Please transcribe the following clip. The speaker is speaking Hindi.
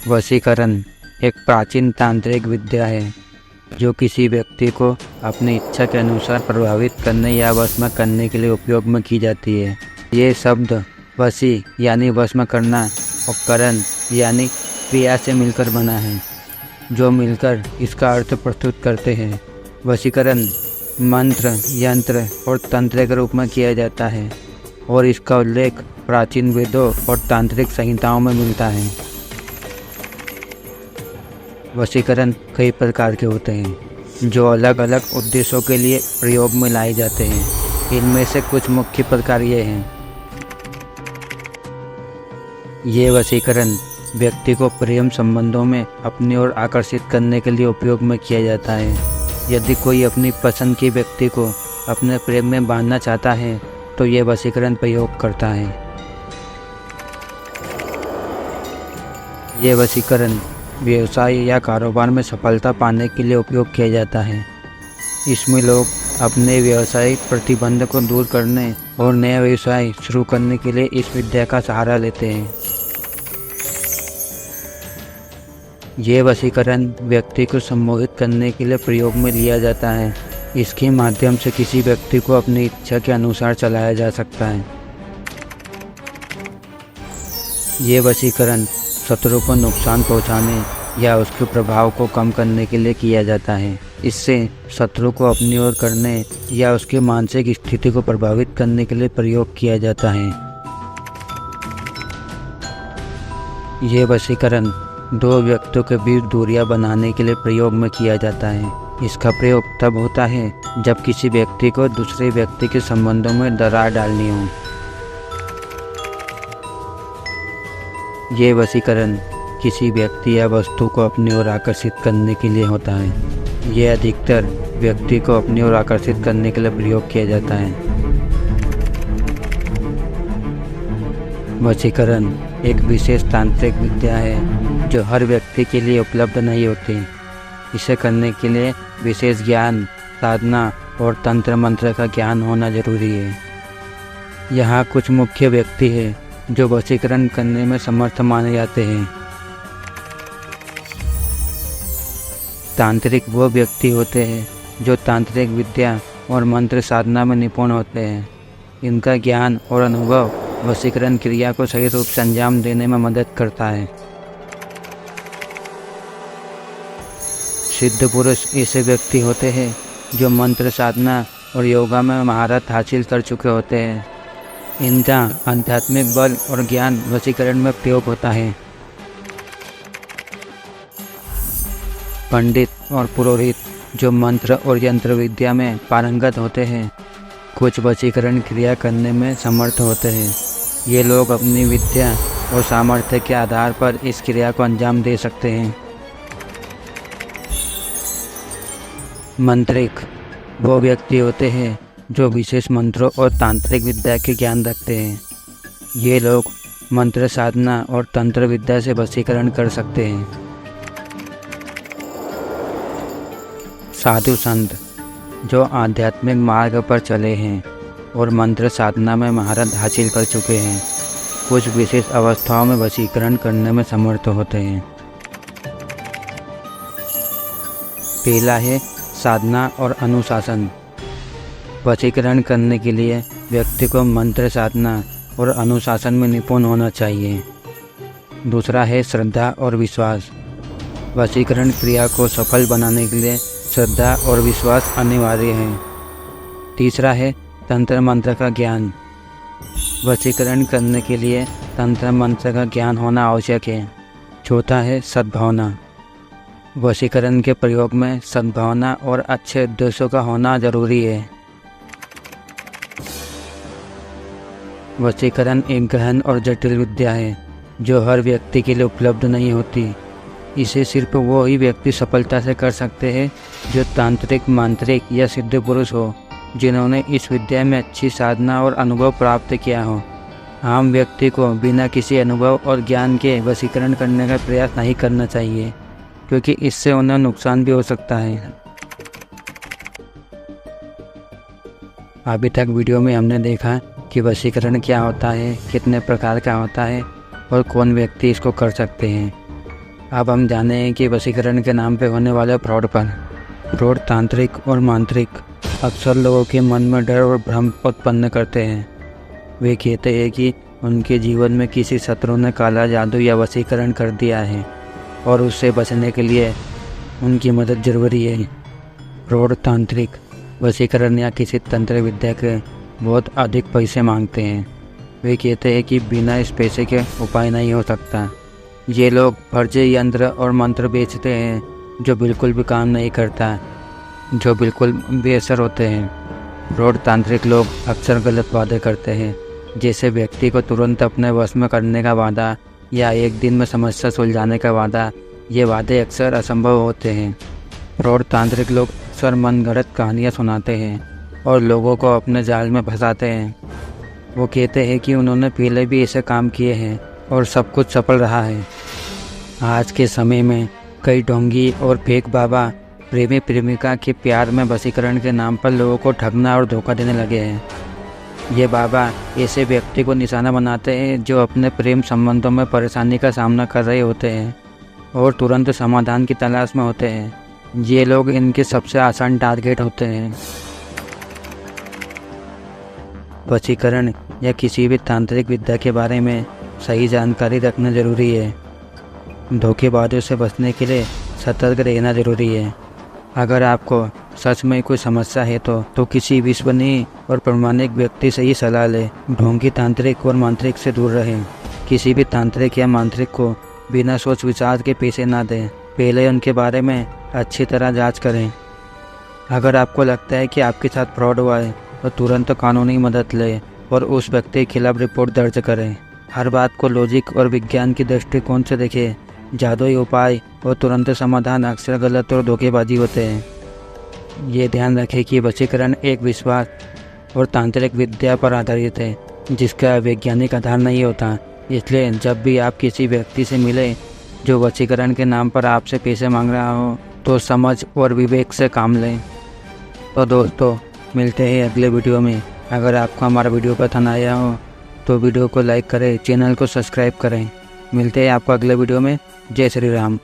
वशीकरण एक प्राचीन तांत्रिक विद्या है जो किसी व्यक्ति को अपनी इच्छा के अनुसार प्रभावित करने या वश में करने के लिए उपयोग में की जाती है। ये शब्द वशी यानी वश में करना और करण यानी क्रिया से मिलकर बना है, जो मिलकर इसका अर्थ प्रस्तुत करते हैं। वशीकरण मंत्र, यंत्र और तंत्र के रूप में किया जाता है और इसका उल्लेख प्राचीन वेदों और तांत्रिक संहिताओं में मिलता है। वशीकरण कई प्रकार के होते हैं जो अलग अलग उद्देश्यों के लिए प्रयोग में लाए जाते हैं। इनमें से कुछ मुख्य प्रकार ये हैं। ये वशीकरण व्यक्ति को प्रेम संबंधों में अपनी ओर आकर्षित करने के लिए उपयोग में किया जाता है। यदि कोई अपनी पसंद के व्यक्ति को अपने प्रेम में बांधना चाहता है तो ये वशीकरण प्रयोग करता है। ये वशीकरण व्यवसाय या कारोबार में सफलता पाने के लिए उपयोग किया जाता है। इसमें लोग अपने व्यवसायिक प्रतिबंध को दूर करने और नया व्यवसाय शुरू करने के लिए इस विद्या का सहारा लेते हैं। ये वशीकरण व्यक्ति को सम्मोहित करने के लिए प्रयोग में लिया जाता है। इसके माध्यम से किसी व्यक्ति को अपनी इच्छा के अनुसार चलाया जा सकता है। ये वशीकरण शत्रु को नुकसान पहुंचाने या उसके प्रभाव को कम करने के लिए किया जाता है। इससे शत्रु को अपनी ओर करने या उसकी मानसिक स्थिति को प्रभावित करने के लिए प्रयोग किया जाता है। ये वशीकरण दो व्यक्तियों के बीच दूरियां बनाने के लिए प्रयोग में किया जाता है। इसका प्रयोग तब होता है जब किसी व्यक्ति को दूसरे व्यक्ति के संबंधों में दरार डालनी हो। ये वशीकरण किसी व्यक्ति या वस्तु को अपनी ओर आकर्षित करने के लिए होता है। यह अधिकतर व्यक्ति को अपनी ओर आकर्षित करने के लिए प्रयोग किया जाता है। वशीकरण एक विशेष तांत्रिक विद्या है जो हर व्यक्ति के लिए उपलब्ध नहीं होती। इसे करने के लिए विशेष ज्ञान, साधना और तंत्र मंत्र का ज्ञान होना जरूरी है। यहाँ कुछ मुख्य व्यक्ति हैं जो वशीकरण करने में समर्थ माने जाते हैं। तांत्रिक वो व्यक्ति होते हैं जो तांत्रिक विद्या और मंत्र साधना में निपुण होते हैं। इनका ज्ञान और अनुभव वशीकरण क्रिया को सही रूप से अंजाम देने में मदद करता है। सिद्ध पुरुष ऐसे व्यक्ति होते हैं जो मंत्र साधना और योगा में महारत हासिल कर चुके होते हैं। इनका आध्यात्मिक बल और ज्ञान वशीकरण में प्रयोग होता है। पंडित और पुरोहित जो मंत्र और यंत्र विद्या में पारंगत होते हैं कुछ वशीकरण क्रिया करने में समर्थ होते हैं। ये लोग अपनी विद्या और सामर्थ्य के आधार पर इस क्रिया को अंजाम दे सकते हैं। मंत्रिक वो व्यक्ति होते हैं जो विशेष मंत्रों और तांत्रिक विद्या के ज्ञान रखते हैं। ये लोग मंत्र साधना और तंत्र विद्या से वशीकरण कर सकते हैं। साधु संत जो आध्यात्मिक मार्ग पर चले हैं और मंत्र साधना में महारत हासिल कर चुके हैं कुछ विशेष अवस्थाओं में वशीकरण करने में समर्थ होते हैं। पहला है साधना और अनुशासन। वशीकरण करने के लिए व्यक्ति को मंत्र साधना और अनुशासन में निपुण होना चाहिए। दूसरा है श्रद्धा और विश्वास। वशीकरण क्रिया को सफल बनाने के लिए श्रद्धा और विश्वास अनिवार्य है। तीसरा है तंत्र मंत्र का ज्ञान। वशीकरण करने के लिए तंत्र मंत्र का ज्ञान होना आवश्यक है। चौथा है सद्भावना। वशीकरण के प्रयोग में सद्भावना और अच्छे उद्देश्यों का होना जरूरी है। वशीकरण एक गहन और जटिल विद्या है जो हर व्यक्ति के लिए उपलब्ध नहीं होती। इसे सिर्फ वो ही व्यक्ति सफलता से कर सकते हैं जो तांत्रिक, मांत्रिक या सिद्ध पुरुष हो, जिन्होंने इस विद्या में अच्छी साधना और अनुभव प्राप्त किया हो। आम व्यक्ति को बिना किसी अनुभव और ज्ञान के वशीकरण करने का प्रयास नहीं करना चाहिए, क्योंकि इससे उन्हें नुकसान भी हो सकता है। अभी तक वीडियो में हमने देखा कि वशीकरण क्या होता है, कितने प्रकार का होता है और कौन व्यक्ति इसको कर सकते हैं। अब हम जानें कि वशीकरण के नाम पे होने वाले फ्रॉड पर। फ्रॉड तांत्रिक और मांत्रिक अक्सर लोगों के मन में डर और भ्रम उत्पन्न करते हैं। वे कहते हैं कि उनके जीवन में किसी शत्रु ने काला जादू या वशीकरण कर दिया है और उससे बचने के लिए उनकी मदद जरूरी है। फ्रॉड तांत्रिक वशीकरण या किसी तंत्र विद्या के बहुत अधिक पैसे मांगते हैं। वे कहते हैं कि बिना इस पैसे के उपाय नहीं हो सकता। ये लोग फर्जी यंत्र और मंत्र बेचते हैं जो बिल्कुल भी काम नहीं करता, जो बिल्कुल बेअसर होते हैं। फ्रॉड तांत्रिक लोग अक्सर गलत वादे करते हैं, जैसे व्यक्ति को तुरंत अपने वश में करने का वादा या एक दिन में समस्या सुलझाने का वादा। ये वादे अक्सर असंभव होते हैं। फ्रॉड तांत्रिक लोग अक्सर मनगढ़ंत कहानियाँ सुनाते हैं और लोगों को अपने जाल में फंसाते हैं। वो कहते हैं कि उन्होंने पहले भी ऐसे काम किए हैं और सब कुछ सफल रहा है। आज के समय में कई ढोंगी और फेक बाबा प्रेमी प्रेमिका के प्यार में वशीकरण के नाम पर लोगों को ठगना और धोखा देने लगे हैं। ये बाबा ऐसे व्यक्ति को निशाना बनाते हैं जो अपने प्रेम संबंधों में परेशानी का सामना कर रहे होते हैं और तुरंत समाधान की तलाश में होते हैं। ये लोग इनके सबसे आसान टारगेट होते हैं। वशीकरण या किसी भी तांत्रिक विद्या के बारे में सही जानकारी रखना जरूरी है। धोखेबाजों से बचने के लिए सतर्क रहना जरूरी है। अगर आपको सच में कोई समस्या है तो किसी विश्वसनीय और प्रमाणिक व्यक्ति से ही सलाह लें। ढोंगी तांत्रिक और मांत्रिक से दूर रहें। किसी भी तांत्रिक या मांत्रिक को बिना सोच विचार के पैसे ना दें। पहले उनके बारे में अच्छी तरह जांच करें। अगर आपको लगता है कि आपके साथ फ्रॉड हुआ है तो तुरंत कानूनी मदद लें और उस व्यक्ति के खिलाफ रिपोर्ट दर्ज करें। हर बात को लॉजिक और विज्ञान की दृष्टिकोण से देखें। जादुई उपाय और तुरंत समाधान अक्सर गलत और धोखेबाजी होते हैं। ये ध्यान रखें कि वशीकरण एक विश्वास और तांत्रिक विद्या पर आधारित है, जिसका वैज्ञानिक आधार नहीं होता। इसलिए जब भी आप किसी व्यक्ति से मिले जो वशीकरण के नाम पर आपसे पैसे मांग रहा हो तो समझ और विवेक से काम लें। तो दोस्तों, मिलते हैं अगले वीडियो में। अगर आपको हमारा वीडियो पसंद आया हो तो वीडियो को लाइक करें, चैनल को सब्सक्राइब करें। मिलते हैं आपको अगले वीडियो में। जय श्री राम।